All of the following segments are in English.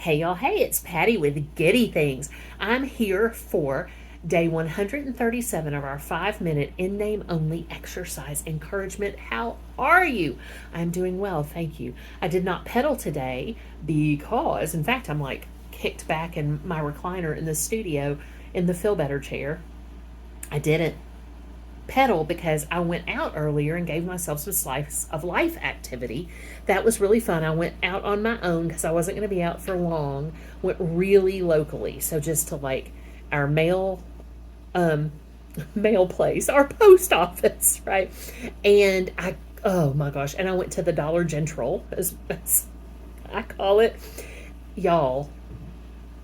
Hey y'all, hey, it's Patty with Giddy Things. I'm here for day 137 of our 5 minute in name only exercise encouragement. How are you? I'm doing well, thank you. I did not pedal today because, in fact, I'm like kicked back in my recliner in the studio in the Feel Better chair. I didn't pedal because I went out earlier and gave myself some slice of life activity. That was really fun. I went out on my own because I wasn't going to be out for long. Went really locally, so just to like our um, mail place, our post office, right? And I, oh my gosh, and I went to the Dollar General, as I call it. Y'all,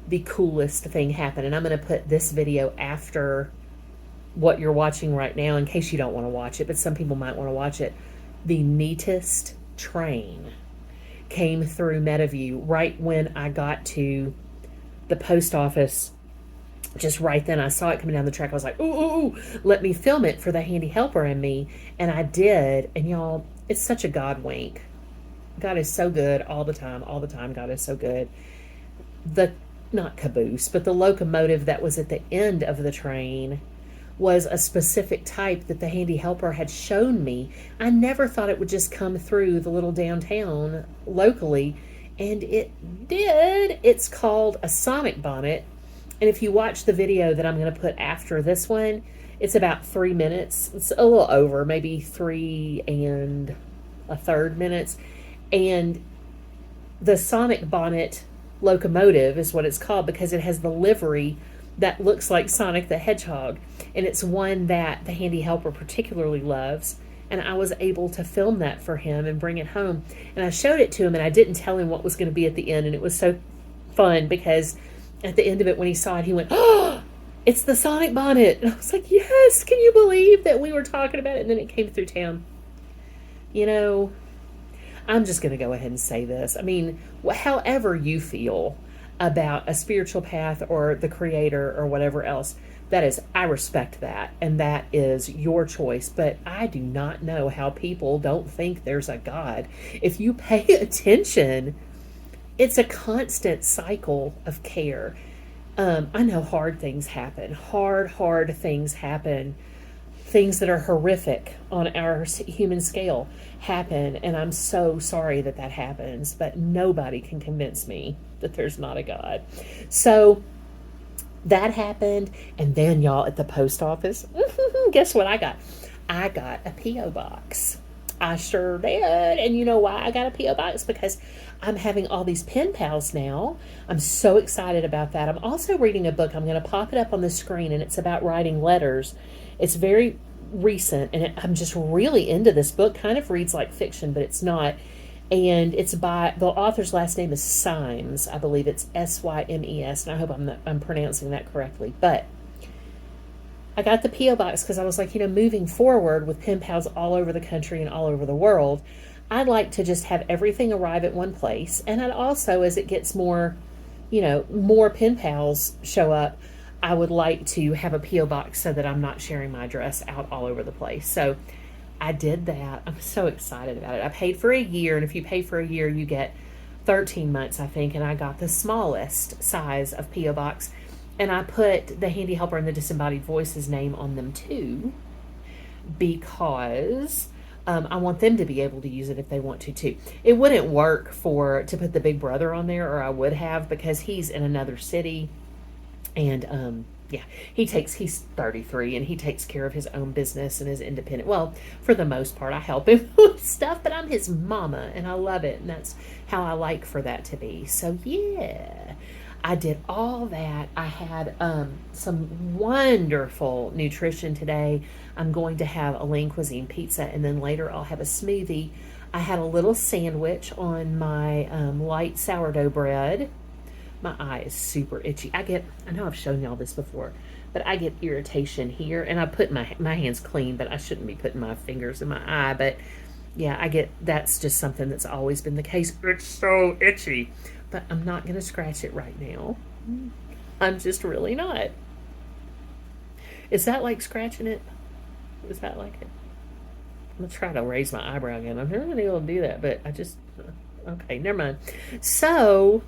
the coolest thing happened, and I'm going to put this video after what you're watching right now in case you don't want to watch it, but some people might want to watch it. The neatest train came through Meadowview right when I got to the post office. Just right then, I saw it coming down the track. I was like, ooh, ooh, ooh, let me film it for the handy helper and me. And I did. And y'all, it's such a God wink. God is so good all the time, all the time. God is so good. The, not caboose, but the locomotive that was at the end of the train was a specific type that the handy helper had shown me. I never thought it would just come through the little downtown locally, and it did. It's called a sonic bonnet. And if you watch the video that I'm going to put after this one, it's about 3 minutes. It's a little over, maybe 3 1/3 minutes. And the sonic bonnet locomotive is what it's called because it has the livery that looks like Sonic the Hedgehog. And it's one that the handy helper particularly loves. And I was able to film that for him and bring it home. And I showed it to him, and I didn't tell him what was going to be at the end. And it was so fun because at the end of it, when he saw it, he went, "Oh, it's the Sonic bonnet." And I was like, "Yes, can you believe that we were talking about it?" And then it came through town. You know, I'm just going to go ahead and say this. I mean, however you feel about a spiritual path or the creator or whatever else, that is, I respect that. And that is your choice. But I do not know how people don't think there's a God. If you pay attention, it's a constant cycle of care. I know hard things happen. Hard things happen. Things that are horrific on our human scale happen, and I'm so sorry that that happens, but nobody can convince me that there's not a God. So that happened, and then y'all at the post office, guess what I got? I got a P.O. box. I sure did. And you know why I got a P.O. box? Because I'm having all these pen pals now. I'm so excited about that. I'm also reading a book. I'm going to pop it up on the screen, and it's about writing letters. It's very recent, and I'm just really into this book. Kind of reads like fiction, but it's not. And it's by the author's last name is Symes. I believe it's Symes, and I hope I'm pronouncing that correctly. But I got the P.O. box because I was like, moving forward with pen pals all over the country and all over the world, I'd like to just have everything arrive at one place. And I'd also, as it gets more, more pen pals show up, I would like to have a P.O. box so that I'm not sharing my address out all over the place. So I did that. I'm so excited about it. I paid for a year, and if you pay for a year, you get 13 months, I think, and I got the smallest size of P.O. box. And I put the handy helper and the disembodied voice's name on them too, because I want them to be able to use it if they want to too. It wouldn't work to put the big brother on there, or I would have, because he's in another city, and yeah, he's 33 and he takes care of his own business and is independent. Well, for the most part, I help him with stuff, but I'm his mama and I love it, and that's how I like for that to be. So yeah, I did all that. I had some wonderful nutrition today. I'm going to have a lean cuisine pizza, and then later I'll have a smoothie. I had a little sandwich on my light sourdough bread. My eye is super itchy. I know I've shown y'all this before, but I get irritation here, and I put my hands clean, but I shouldn't be putting my fingers in my eye. But yeah, that's just something that's always been the case. It's so itchy. But I'm not going to scratch it right now. I'm just really not. Is that like scratching it? Is that like it? I'm going to try to raise my eyebrow again. I'm never going to be able to do that, but okay, never mind. So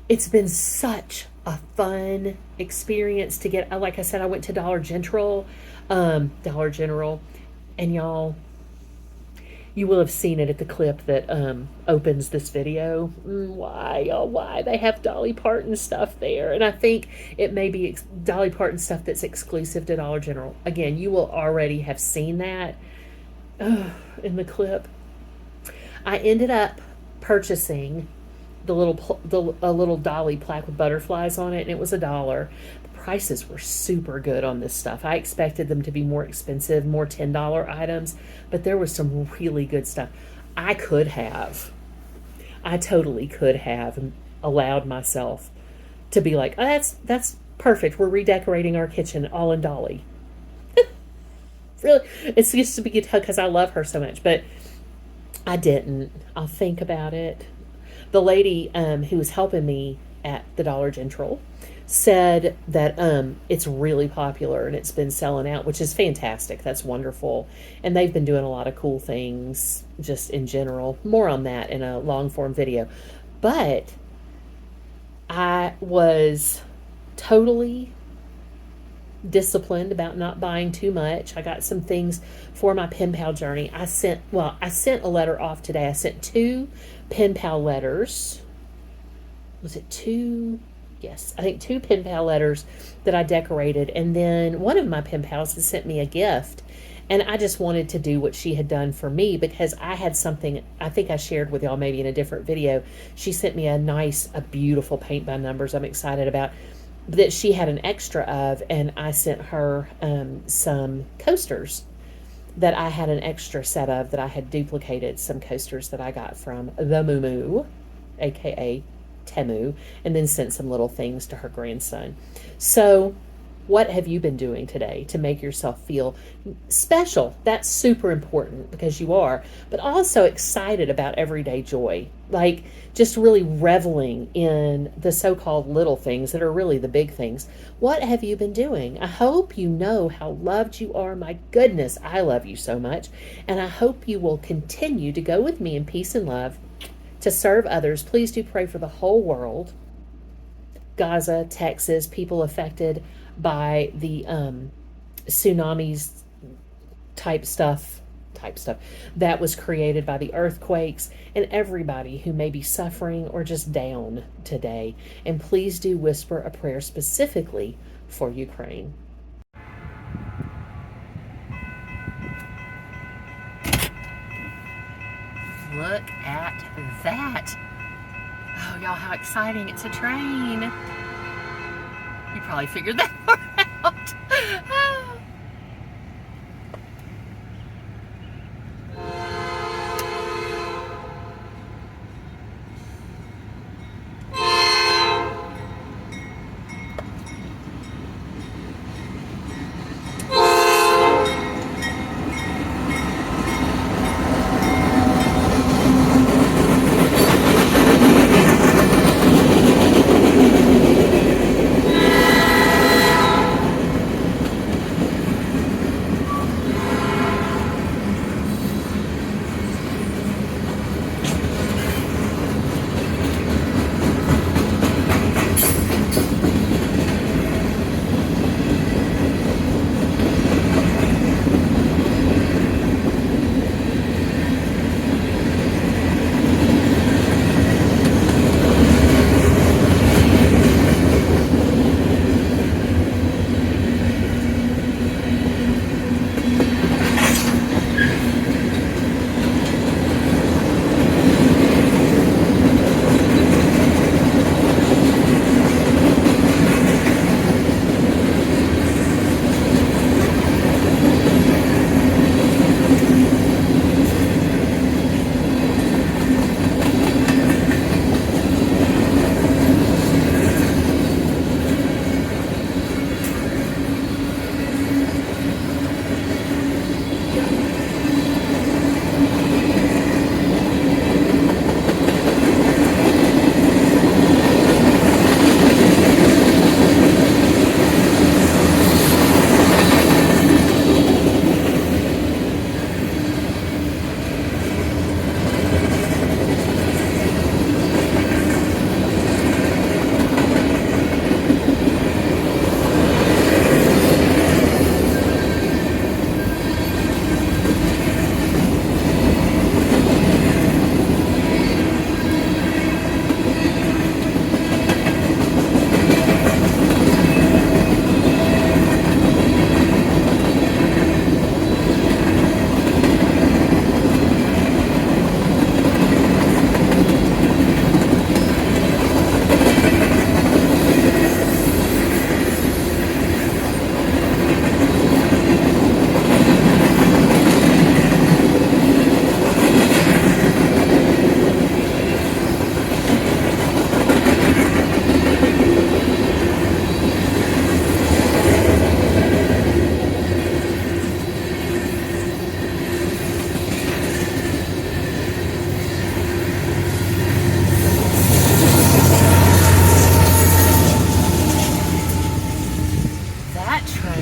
it's been such a fun experience to get. Like I said, I went to Dollar General, and y'all, you will have seen it at the clip that opens this video. Why, y'all? Why they have Dolly Parton stuff there? And I think it may be Dolly Parton stuff that's exclusive to Dollar General. Again, you will already have seen that in the clip. I ended up purchasing a little Dolly plaque with butterflies on it, and it was $1. The prices were super good on this stuff. I expected them to be more expensive, more $10 items, but there was some really good stuff. I totally could have allowed myself to be like, oh, that's perfect. We're redecorating our kitchen all in Dolly. Really, it's used to be because I love her so much, but I didn't. I'll think about it. The lady who was helping me at the Dollar General said that it's really popular and it's been selling out, which is fantastic. That's wonderful. And they've been doing a lot of cool things just in general. More on that in a long form video. But I was totally disciplined about not buying too much. I got some things for my pen pal journey. I sent a letter off today. I sent 2 pen pal letters. Was it 2? Yes, I think 2 pen pal letters that I decorated, and then one of my pen pals has sent me a gift. And I just wanted to do what she had done for me, because I had something I think I shared with y'all maybe in a different video. She sent me a beautiful paint by numbers I'm excited about that she had an extra of, and I sent her some coasters that I had an extra set of, that I had duplicated some coasters that I got from the Moo, aka Temu, and then sent some little things to her grandson. So what have you been doing today to make yourself feel special? That's super important, because you are, but also excited about everyday joy. Like just really reveling in the so-called little things that are really the big things. What have you been doing? I hope you know how loved you are. My goodness, I love you so much. And I hope you will continue to go with me in peace and love to serve others. Please do pray for the whole world. Gaza, Texas, people affected by the tsunamis type stuff that was created by the earthquakes, and everybody who may be suffering or just down today. And please do whisper a prayer specifically for Ukraine. Look at that. Oh, y'all, how exciting. It's a train. You probably figured that part out.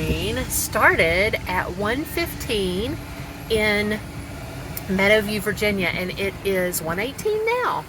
train started at 1:15 in Meadowview, Virginia, and it is 1:18 now.